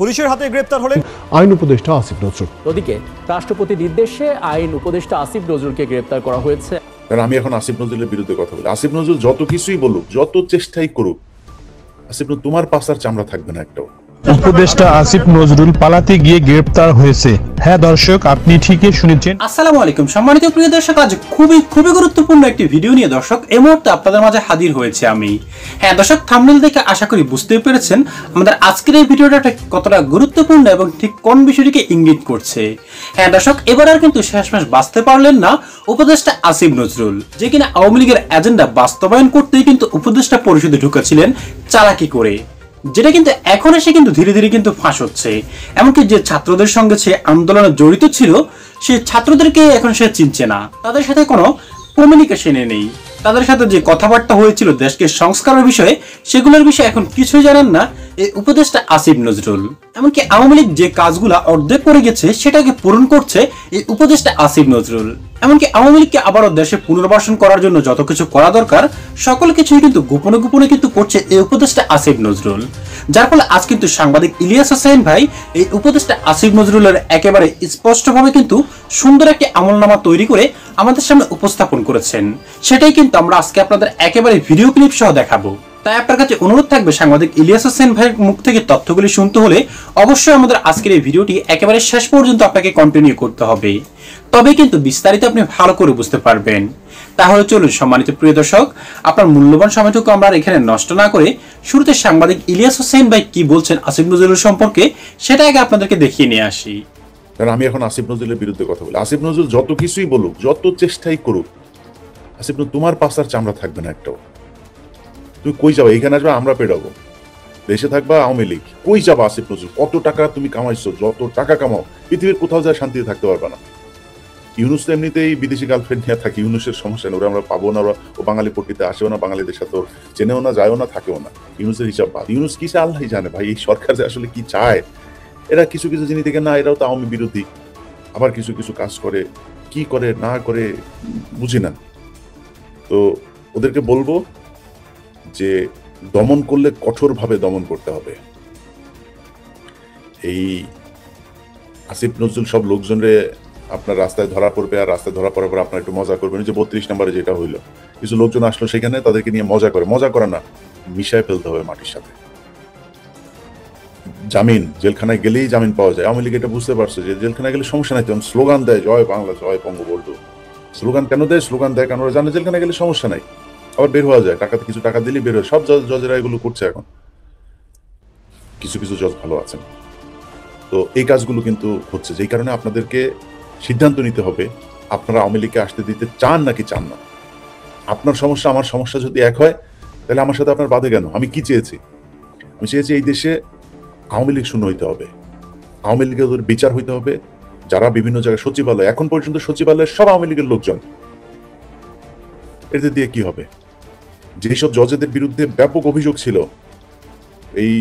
পুলিশের হাতে গ্রেপ্তার হলেন আইন উপদেষ্টা আসিফ নজরুল। ওদিকে রাষ্ট্রপতির নির্দেশে আইন উপদেষ্টা আসিফ নজরুলকে গ্রেপ্তার করা হয়েছে। কারণ আমি এখন আসিফ নজরুলের বিরুদ্ধে কথা বলি। আসিফ নজরুল যত কিছুই বলুক, যত চেষ্টাই করুক, আসিফ নজরুল তোমার পাশার চামড়া থাকবে না একটাও। উপদেষ্টা আসিফ নজরুল পালাতে গিয়ে গ্রেপ্তার হয়েছে। হ্যাঁ দর্শক, আপনি ঠিকই শুনেছেন। আসসালামু আলাইকুম সম্মানিত প্রিয় দর্শক, আজ খুবই গুরুত্বপূর্ণ একটি ভিডিও নিয়ে দর্শক এই মুহূর্তে আপনাদের মাঝে হাজির হয়েছে আমি। হ্যাঁ দর্শক, থাম্বনেল দেখে আশা করি বুঝতে পেরেছেন আমাদের আজকের এই ভিডিওটা কতটা গুরুত্বপূর্ণ এবং ঠিক কোন বিষয়টিকে ইঙ্গিত করছে। হ্যাঁ দর্শক, এবার আর কিন্তু শেষমেশ বাঁচতে পারলেন না উপদেষ্টা আসিফ নজরুল, যে কিনা আওয়ামী লীগের এজেন্ডা বাস্তবায়ন করতেই কিন্তু উপদেষ্টা পরিষদে ঢুকেছিলেন চালাকি করে, যেটা কিন্তু এখন এসে কিন্তু ধীরে ধীরে কিন্তু ফাঁস হচ্ছে। এমনকি যে ছাত্রদের সঙ্গে সে আন্দোলনে জড়িত ছিল, সে ছাত্রদেরকে এখন সে চিনছে না, তাদের সাথে কোনো কমিউনিকেশনে নেই, তাদের সাথে যে কথাবার্তা হয়েছিল দেশকে সংস্কারের বিষয়ে, সেগুলোর বিষয়ে এখন কিছুই জানেন না এই উপদেষ্টা আসিফ নজরুল। এমনকি আওয়ামী লীগ যে কাজগুলা অর্ধেক করে গেছে সেটাকে পূরণ করছে এই উপদেষ্টা আসিফ নজরুল। এমনকি আওয়ামী লীগকে আবারও দেশে পুনর্বাসন করার জন্য যত কিছু করা দরকার সকল কিছুই কিন্তু গোপনে গোপনে কিন্তু করছে এই উপদেষ্টা আসিফ নজরুল। যার ফলে আজ কিন্তু সাংবাদিক ইলিয়াস হোসেন ভাই এই উপদেষ্টা আসিফ নজরুলের একেবারে স্পষ্টভাবে কিন্তু সুন্দর একটি আমলনামা তৈরি করে আমাদের সামনে উপস্থাপন করেছেন। সেটাই কিন্তু আমরা আজকে আপনাদের একেবারে ভিডিও ক্লিপ সহ দেখাবো। তাই আপনার কাছে অনুরোধ থাকবে সাংবাদিক ইলিয়াস হোসেন ভাইয়ের মুখ থেকে তথ্যগুলি শুনতে হলে অবশ্যই আমাদের আজকের এই ভিডিওটি একেবারে শেষ পর্যন্ত আপনাকে কন্টিনিউ করতে হবে, তবে কিন্তু বিস্তারিত আপনি ভালো করে বুঝতে পারবেন। তাহলে চলুন সম্মানিত প্রিয় দর্শক, আপনার মূল্যবান সময়টুকু আমরা এখানে নষ্ট না করে শুরুতে সাংবাদিক ইলিয়াস হোসেন ভাই কি বলছেন আসিফ নজরুল সম্পর্কে সেটা আগে আপনাদেরকে দেখিয়ে নিয়ে আসি। কারণ আমি এখন আসিফ নজরুলের বিরুদ্ধে কথা বলি। আসিফ নজরুল যত কিছুই বলুক, যত চেষ্টাই করুক, আসিফ নজরুল তোমার পাশার চামড়া থাকবে না একটাও। তুমি কই যাবা? এখানে আসবে আমরা পেড়াবো, দেশে থাকবা আওয়ামী লীগ, কই যাবা? আসিফ নজরুল কত টাকা তুমি কামাইছো, যত টাকা কামাও পৃথিবীর কোথাও যায় শান্তিতে থাকতে পারবে না। ইউনুস তো এমনিতেই বিদেশি গার্লফ্রেন্ড নিয়ে থাকি, ইউনুসের সমস্যা নেই, ওরা আমরা পাবো না, ও বাঙালি পট্টিতে আসেও না, বাঙালিদের সাথে চেনেও না, যায়ও না, থাকেও না। ইউনুসের হিসাব বাদ। ইউনুস কি চায় আল্লাহই জানে ভাই, এই সরকার যে আসলে কি চায়। এরা কিছু কিছু জিনিস থেকে না, এরাও তো আওয়ামী বিরোধী, আবার কিছু কিছু কাজ করে, কি করে না করে বুঝি না। তো ওদেরকে বলবো যে দমন করলে কঠোরভাবে দমন করতে হবে। এই আসিফ নজরুল সব লোকজনরে আপনার রাস্তায় ধরা পড়বে, আর রাস্তায় ধরা পড়ার পর আপনার একটু মজা করবেন। যে 32 নম্বরে যেটা হইলো, কিছু লোকজন আসলো সেখানে, তাদেরকে নিয়ে মজা করে না, মিশায় ফেলতে হবে মাটির সাথে। জামিন, জেলখানায় গেলেই জামিন পাওয়া যায়। আওয়ামী লীগ এটা বুঝতে পারছে যে জেলখানায় গেলে সমস্যা নাই, তখন স্লোগান দেয় জয় বাংলা জয় বঙ্গবন্ধু। স্লোগান কেন দেয়? স্লোগান দেয় কারণ ওরা জানে জেলখানায় গেলে সমস্যা নাই, আবার বের হওয়া যায়, কিছু টাকা দিলেই বের হয়। সব জজেরা এগুলো করছে এখন, কিছু কিছু জজ ভালো আছেন। তো এই কাজগুলো কিন্তু হচ্ছে, যেই কারণে আপনাদেরকে সিদ্ধান্ত নিতে হবে আপনারা আওয়ামী লীগকে আসতে দিতে চান নাকি চান না। আপনার সমস্যা আমার সমস্যা যদি এক হয়, তাহলে আমার সাথে আপনার বাধে কেন? আমি কি চেয়েছি? আমি চেয়েছি এই দেশে আওয়ামী লীগ শূন্য হইতে হবে, আওয়ামী লীগের বিচার হইতে হবে। যারা বিভিন্ন জায়গায় সচিবালয়, এখন পর্যন্ত সচিবালয়ের সব আওয়ামী লীগের লোকজন, এদের দিয়ে কি হবে? যেসব জজেদের বিরুদ্ধে ব্যাপক অভিযোগ ছিল, এই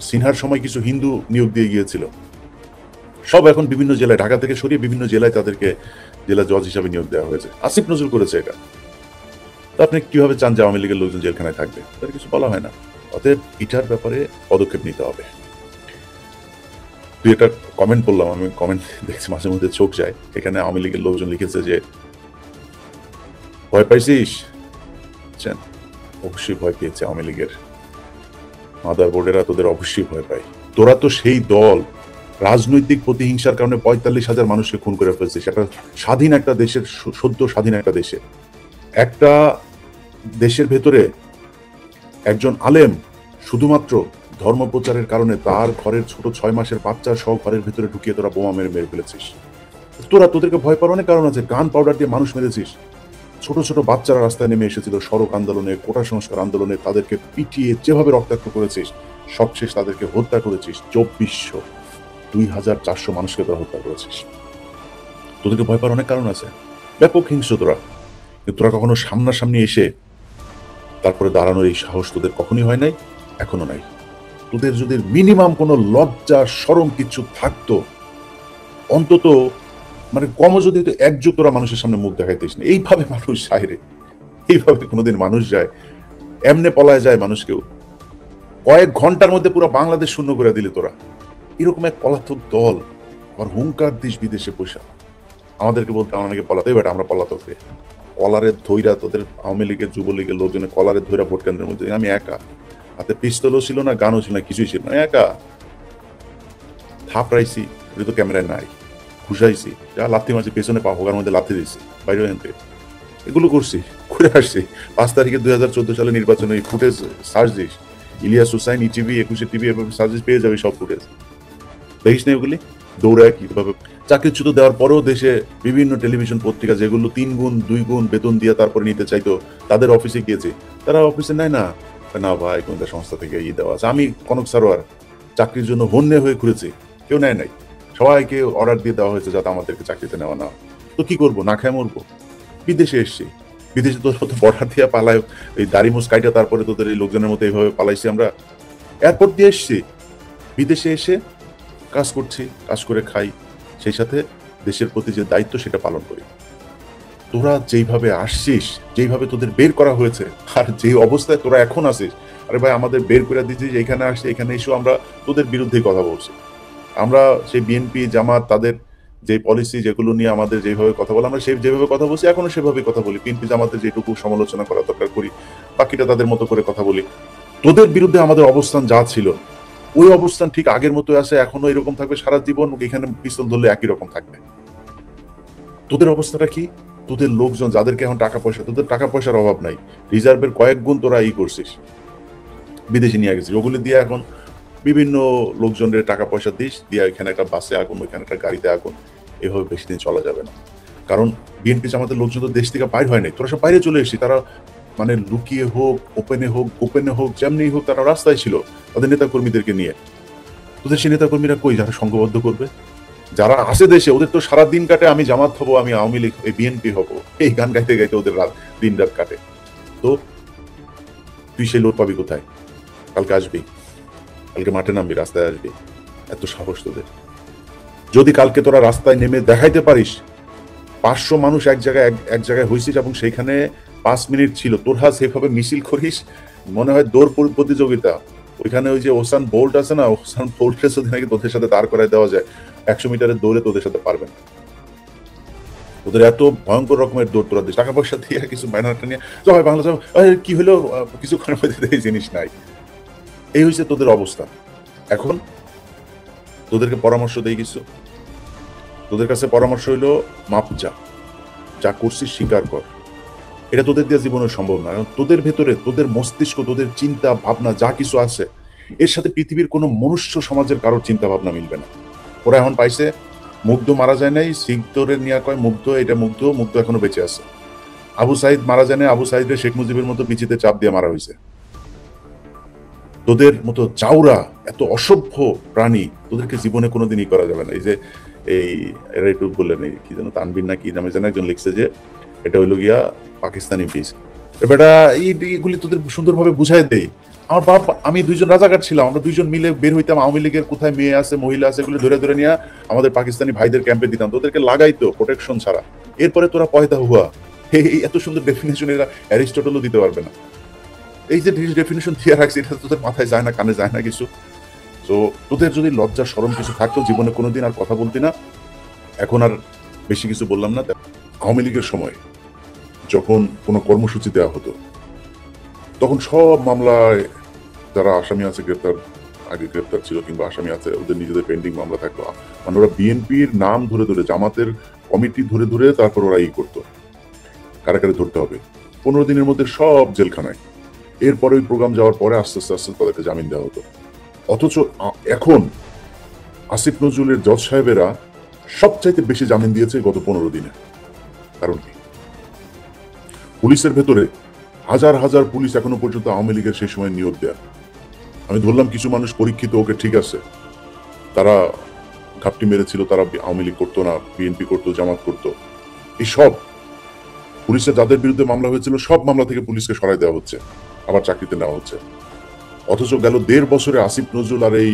সিনহার সময় কিছু হিন্দু নিয়োগ দিয়ে গিয়েছিল, সব এখন বিভিন্ন জেলায়, ঢাকা থেকে সরিয়ে বিভিন্ন জেলায় তাদেরকে জেলা জজ হিসাবে নিয়োগ দেওয়া হয়েছে। আসিফ নজরুল করেছে এটা। তো আপনি কিভাবে চান যে আওয়ামী লীগের লোকজন জেলখানায় থাকবে? তাদের কিছু বলা হয় না। অতএব এটার ব্যাপারে পদক্ষেপ নিতে হবে। তুই একটা কমেন্ট পড়লাম, আমি কমেন্ট দেখছি মাঝে মধ্যে চোখ যায়। এখানে আওয়ামী লীগের লোকজন লিখেছে যে ভয় পাইছিস? অবশ্যই ভয় পেয়েছে আওয়ামী লীগের মাদার বোর্ডেরা, তোদের অবশ্যই ভয় পায়। তোরা তো সেই দল রাজনৈতিক প্রতিহিংসার কারণে 45,000 মানুষকে খুন করে ফেলছে। সেটা স্বাধীন একটা দেশের, সদ্য স্বাধীন একটা দেশে, একটা দেশের ভেতরে একজন আলেম শুধুমাত্র ধর্ম প্রচারের কারণে তার ঘরের ছোট 6 মাসের বাচ্চা সহ ঘরের ভেতরে ঢুকিয়ে তোরা বোমা মেরে ফেলেছিস। তোদেরকে ভয় পাওয়ার অনেক কারণ আছে। গান পাউডার দিয়ে মানুষ মেরেছিস। ছোট ছোট বাচ্চারা রাস্তায় নেমে এসেছিল সড়ক আন্দোলনে, কোটা সংস্কার আন্দোলনে, তাদেরকে পিটিয়ে যেভাবে রক্তাক্ত করেছিস, সবশেষ তাদেরকে হত্যা করেছিস। 2400-2400 মানুষকে তোরা হত্যা করেছিস। তোদেরকে ভয় পাওয়ার অনেক কারণ আছে। ব্যাপক হিংস্র তোরা, কিন্তু তোরা কখনো সামনাসামনি এসে তারপরে দাঁড়ানোর এই সাহস তোদের কখনই হয় নাই, এখনো নাই। তোদের যদি মিনিমাম কোনো লজ্জা শরম কিছু থাকতো, অন্তত মানে কমও যদি একযুগ তোরা মানুষের সামনে মুখ দেখাইতিস না। এইভাবে মানুষ যায় রে, এইভাবে কোনোদিন মানুষ যায়? এমনে পলায় যায় মানুষ? কেউ কয়েক ঘন্টার মধ্যে পুরো বাংলাদেশ শূন্য করে দিলি তোরা। এরকম এক পলাতক দল আবার হুঙ্কার দিস বিদেশে পয়সা আমাদেরকে বলতে আমাকে পলাতে বেটা আমরা পলাতক রে কলারে ধৈরা তোদের আওয়ামী লীগের যুবলীগের লোকজনের কলারে ধৈরা ভোট কেন্দ্রের মধ্যে আমি একা হাতে পিস্তলও ছিল না গানও ছিল না কিছুই ছিল না একা থাপড়াইছি এটা তো ক্যামেরায় নাই ঘুষাইছি যা লাথি মারছি পেছনে পা হোগার মধ্যে লাথি দিয়েছি বাইরে এনতে এগুলো করছি ঘুরে আসছি 5 তারিখে 2014 সালে নির্বাচনে ফুটেজ সার্চ দিস ইলিয়াস হুসাইন ইটিভি 21 টিভি এভাবে সার্চ পেয়ে যাবে সব ফুটেজ দেখিস না ওগুলি দৌড়ায় কিভাবে চাকরিচ্যুত দেওয়ার পরেও দেশে বিভিন্ন টেলিভিশন পত্রিকা যেগুলো 3 গুণ 2 গুণ বেতন দিয়ে তারপরে নিতে চাইতো তাদের অফিসে গিয়েছে তারা অফিসে নেয় না না ভাই কোন সংস্থা থেকে দেওয়া আছে আমি কনক সারোয়ার চাকরির জন্য হন্যে হয়ে ঘুরেছি কেউ নেয় নাই সবাইকে অর্ডার দিয়ে দেওয়া হয়েছে যাতে আমাদেরকে চাকরিতে নেওয়া না তো কি করবো না খায় মরবো বিদেশে এসছি বিদেশে তোর মতো বর্ডার দিয়ে পালায় এই দাড়ি মুছ কাইটা তারপরে তোদের এই লোকজনের মতো এইভাবে পালাইছি আমরা এয়ারপোর্ট দিয়ে এসছি বিদেশে এসে কাজ করছি কাজ করে খাই সেই সাথে দেশের প্রতি যে দায়িত্ব সেটা পালন করি তোরা যেইভাবে আসছিস যেইভাবে তোদের বের করা হয়েছে আর যে অবস্থায় তোরা এখন আসিস আরে ভাই আমাদের বের করে দিচ্ছিস এখানে আসছি এখানে এসেও আমরা তোদের বিরুদ্ধেই কথা বলছি আমরা সেই বিএনপি জামাত তাদের যে পলিসি যেগুলো নিয়ে আমাদের যেভাবে কথা বলে আমরা সেই যেভাবে কথা বলছি এখনো সেভাবে কথা বলি বিএনপি জামাতের যেটুকু সমালোচনা করা দরকার করি বাকিটা তাদের মতো করে কথা বলি তোদের বিরুদ্ধে আমাদের অবস্থান যা ছিল ওই অবস্থান ঠিক আগের মতো আছে এখনো এরকম থাকবে সারা জীবন এখানে পিস্তল ধরলে একই রকম থাকবে তোদের অবস্থাটা কি তোদের লোকজন যাদেরকে এখন টাকা পয়সা তোদের টাকা পয়সার অভাব নাই রিজার্ভের কয়েক গুণ তোরা করছিস বিদেশে নিয়ে গেছিস ওগুলি দিয়ে এখন বিভিন্ন লোকজনের টাকা পয়সা দিস দিয়ে এখানে একটা বাসে আগুন ওইখানে একটা গাড়িতে আগুন এভাবে বেশি দিন চলা যাবে না কারণ বিএনপি আমাদের লোকজন তো দেশ থেকে বাইর হয় নাই তোরা সব বাইরে চলে এসেছি তারা মানে লুকিয়ে হোক ওপেনে হোক গোপনে হোক যেমনি হোক তারা রাস্তায় ছিল তাদের নেতা কর্মীদেরকে নিয়ে তোদের সেই নেতা কর্মীরা কই যারা সংঘবদ্ধ করবে যারা আসে দেশে ওদের তো সারা দিন কাটে আমি জামাত হবো আমি আওয়ামী লীগ বিএনপি হবো এই গান গাইতে গাইতে ওদের দিন রাত কাটে তো তুই সেই লোক পাবি কোথায় কালকে আসবি কালকে মাঠে নামবি রাস্তায় আসবি এত সাহস তোদের যদি কালকে তোরা রাস্তায় নেমে দেখাইতে পারিস 500 মানুষ এক জায়গায় হয়েছিস এবং সেইখানে 5 মিনিট ছিল তোরা সেভাবে মিছিল করিস মনে হয় দৌড় প্রতিযোগিতা ওইখানে ওই যে ওসান বোল্ট আছে না ওসান বোল্টের সাথে নাকি তোদের সাথে দাঁড় করায় দেওয়া যায় 100 মিটারের দৌড়ে তোদের সাথে পারবেন ওদের এত ভয়ঙ্কর রকমের দৌড় তোরা দিস টাকা পয়সা দিয়ে কিছু ব্যানারটা নিয়ে হয় বাংলা কি হলো কিছুক্ষণের মধ্যে এই জিনিস নাই এই হয়েছে তোদের অবস্থা এখন তোদেরকে পরামর্শ দেই কিছু তোদের কাছে পরামর্শ হইলো মাপ যা করছিস স্বীকার কর এটা তোদের দিয়ে জীবনে সম্ভব না তোদের ভেতরে তোদের মস্তিষ্ক তোদের চিন্তা ভাবনা যা কিছু আছে এর সাথে পৃথিবীর কোনো মনুষ্য সমাজের কারোর চিন্তা ভাবনা মিলবে না ওরা এখন পাইছে মুগ্ধ মারা যায় নাই সিগদরের নিয়ে কয় মুগ্ধ এটা মুগ্ধ এখনো বেঁচে আছে আবু সাইদ মারা যায় না আবু সাইদের শেখ মুজিবের মতো পিছিতে চাপ দিয়ে মারা হয়েছে তোদের মতো চাউরা এত অসভ্য প্রাণী তোদেরকে জীবনে কোনোদিনই করা যাবে না এই যে এরা একটু বললেন কি যেন তানবির না কি নামে যেন একজন লিখছে যে এটা হইল গিয়া পাকিস্তানি পিস বেটা এইগুলি তোদের সুন্দরভাবে বুঝাই দেয় আমার বাপ আমি 2 জন রাজাকার ছিলাম আমরা 2 জন মিলে বের হইতাম আওয়ামী লীগের কোথায় মেয়ে আছে মহিলা আছে এগুলো ধরে নিয়ে আমাদের পাকিস্তানি ভাইদের ক্যাম্পে দিতাম তোদেরকে লাগাইতো প্রোটেকশন ছাড়া এরপরে তোরা পয়দা হুয়া এই এত সুন্দর ডেফিনেশন এরা অ্যারিস্টটলও দিতে পারবে না এই যে ডেফিনেশন দিয়ে রাখছি এটা তোদের মাথায় যায় না কানে যায় না কিছু তো তোদের যদি লজ্জা শরম কিছু থাকতো জীবনে কোনোদিন আর কথা বলতি না এখন আর বেশি কিছু বললাম না আওয়ামী লীগের সময় যখন কোনো কর্মসূচি দেওয়া হতো তখন সব মামলায় যারা আসামি আছে আগে গ্রেপ্তার ছিল কিংবা আসামি আছে ওদের নিজেদের পেন্ডিং মামলা থাকতো মানে ওরা বিএনপির নাম ধরে জামাতের কমিটি ধরে তারপর ওরা করতো কারা ধরতে হবে 15 দিনের মধ্যে সব জেলখানায় এরপরে ওই প্রোগ্রাম যাওয়ার পরে আস্তে আস্তে তাদেরকে জামিন দেওয়া হতো অথচ এখন আসিফ নজরুলের জজ সাহেবেরা সবচাইতে বেশি জামিন দিয়েছে গত 15 দিনে কারণ কি পুলিশের ভেতরে হাজার পুলিশ এখনো পর্যন্ত আওয়ামী লীগের সেই সময় নিয়োগ দেয়া আমি ধরলাম কিছু মানুষ পরীক্ষিত ওকে ঠিক আছে তারা ঘাপটি মেরেছিল তারা আওয়ামী লীগ করতো না বিএনপি করতো জামাত করতো এই সব পুলিশের যাদের বিরুদ্ধে মামলা হয়েছিল সব মামলা থেকে পুলিশকে সরাই দেওয়া হচ্ছে আবার চাকরিতে নেওয়া হচ্ছে অথচ গেল 1.5 বছরে আসিফ নজরুল আর এই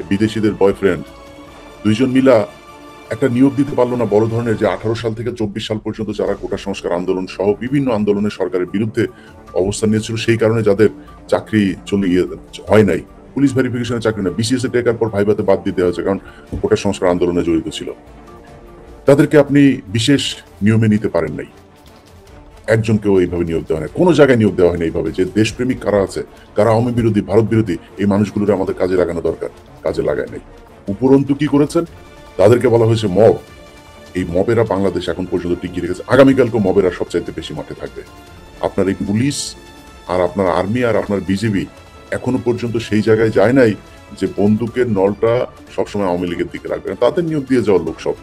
বিদেশিদের বয়ফ্রেন্ড 2 জন মিলা একটা নিয়োগ দিতে পারলো না বড় ধরনের যে 18 সাল থেকে 24 সাল পর্যন্ত যারা কোটা সংস্কার আন্দোলন সহ বিভিন্ন আন্দোলনে সরকারের বিরুদ্ধে অবস্থান নিয়েছিল সেই কারণে যাদের চাকরি চলে হয় নাই পুলিশ ভেরিফিকেশনের চাকরি না, বিসিএস এ টেকার পর ভাইভাতে বাদ দিতে হয়েছে কারণ কোটা সংস্কার আন্দোলনে জড়িত ছিল। তাদেরকে আপনি বিশেষ নিয়মে নিতে পারেন নাই, একজনকেও এইভাবে নিয়োগ দেওয়া হয় না, কোনো জায়গায় নিয়োগ দেওয়া হয়নি এইভাবে যে দেশপ্রেমিক কারা আছে, কারা আওয়ামী বিরোধী, ভারত বিরোধী, এই মানুষগুলোর আমাদের কাজে লাগানো দরকার, কাজে লাগায় নাই। উপরন্তু কি করেছেন, তাদেরকে বলা হয়েছে মব। এই মবেরা বাংলাদেশ এখন পর্যন্ত টিকিয়ে রেখেছে, আগামীকালকে মবেরা সবচাইতে বেশি মাঠে থাকবে। আপনার এই পুলিশ আর আপনার আর্মি আর আপনার বিজেপি এখনো পর্যন্ত সেই জায়গায় যায় নাই যে বন্দুকের নলটা সবসময় আওয়ামী লীগের দিকে রাখবে, তাদের নিয়োগ দিয়ে যাওয়ার লোক সব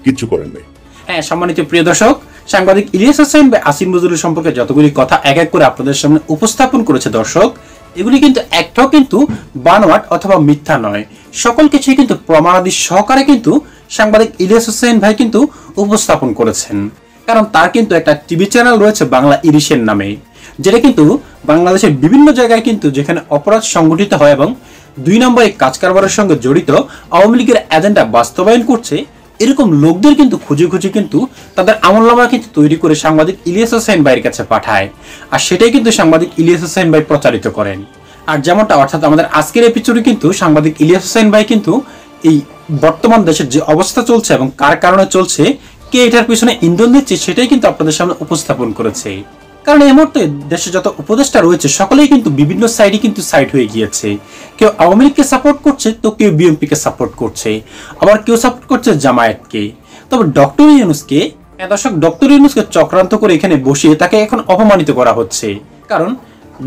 কিচ্ছু করেন নাই। হ্যাঁ, সম্মানিত প্রিয় দর্শক, সাংবাদিক ইলিয়াস হোসেন বা আসিফ নজরুল সম্পর্কে যতগুলি কথা এক এক করে আপনাদের সামনে উপস্থাপন করেছে দর্শক, এগুলি কিন্তু একটাও কিন্তু বানোয়াট অথবা মিথ্যা নয়, সকল কিছুই কিন্তু প্রমাণাদি সহকারে কিন্তু সাংবাদিক ইলিয়াস হোসেন ভাই কিন্তু উপস্থাপন করেছেন। কারণ তার কিন্তু একটা টিভি চ্যানেল রয়েছে বাংলা ইরিশের নামে, যেটা কিন্তু বাংলাদেশের বিভিন্ন জায়গায় কিন্তু যেখানে অপরাধ সংগঠিত হয় এবং 2 নম্বরে কাজ কারবারের সঙ্গে জড়িত আওয়ামী লীগের এজেন্ডা বাস্তবায়ন করছে এরকম লোকদের কিন্তু খুঁজে খুঁজে কিন্তু তাদের আমলনামা কিন্তু তৈরি করে সাংবাদিক ইলিয়াস হোসেন ভাইয়ের কাছে পাঠায়, আর সেটাই কিন্তু সাংবাদিক ইলিয়াস হোসেন ভাই প্রচারিত করেন। আর যেমনটা অর্থাৎ আমাদের আজকের এপিসোডে কিন্তু সাংবাদিক ইলিয়াস হোসেন ভাই কিন্তু এই বর্তমান দেশের যে অবস্থা চলছে এবং কার কারণে চলছে, কে এটার পিছনে ইন্ধন দিচ্ছে, সেটাই কিন্তু আপনাদের সামনে উপস্থাপন করেছে। কারণ এই মুহূর্তে দেশে যত উপদেষ্টা রয়েছে সকলেই কিন্তু বিভিন্ন সাইডে কিন্তু সাইড হয়ে গিয়েছে, কেউ আওয়ামী লীগকে সাপোর্ট করছে তো কেউ বিএনপিকে সাপোর্ট করছে, আবার কেউ সাপোর্ট করছে জামায়াতকে। তবে ডক্টর ইউনূসকে, দর্শক, ডক্টর ইউনূসকে চক্রান্ত করে এখানে বসিয়ে তাকে এখন অপমানিত করা হচ্ছে। কারণ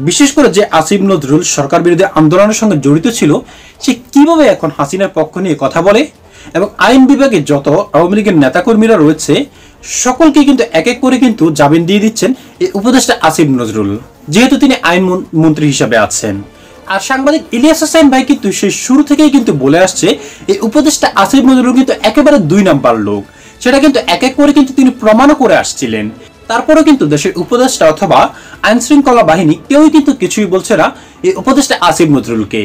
বিশেষ করে যে আসিফ নজরুল সরকার বিরোধী আন্দোলনের সঙ্গে জড়িত ছিল, সে কিভাবে এখন হাসিনার পক্ষ নিয়ে কথা বলে এবং আইন বিভাগে যত আওয়ামী লীগের নেতাকর্মীরা রয়েছে সকলকে কিন্তু এক এক করে কিন্তু জামিন দিয়ে দিচ্ছেন এই উপদেষ্টা আসিফ নজরুল, যেহেতু তিনি আইন মন্ত্রী হিসেবে আছেন। আর সাংবাদিক ইলিয়াস হোসেন ভাই কিন্তু সেই শুরু থেকেই কিন্তু বলে আসছে এই উপদেষ্টা আসিফ নজরুল কিন্তু একেবারে 2 নাম্বার লোক, সেটা কিন্তু এক এক করে কিন্তু তিনি প্রমাণও করে আসছিলেন। তারপরেও কিন্তু দেশের উপদেষ্টা অথবা আইন শৃঙ্খলা বাহিনী কেউই কিন্তু কিছুই বলছে না এই উপদেষ্টা আসিফ নজরুলকে।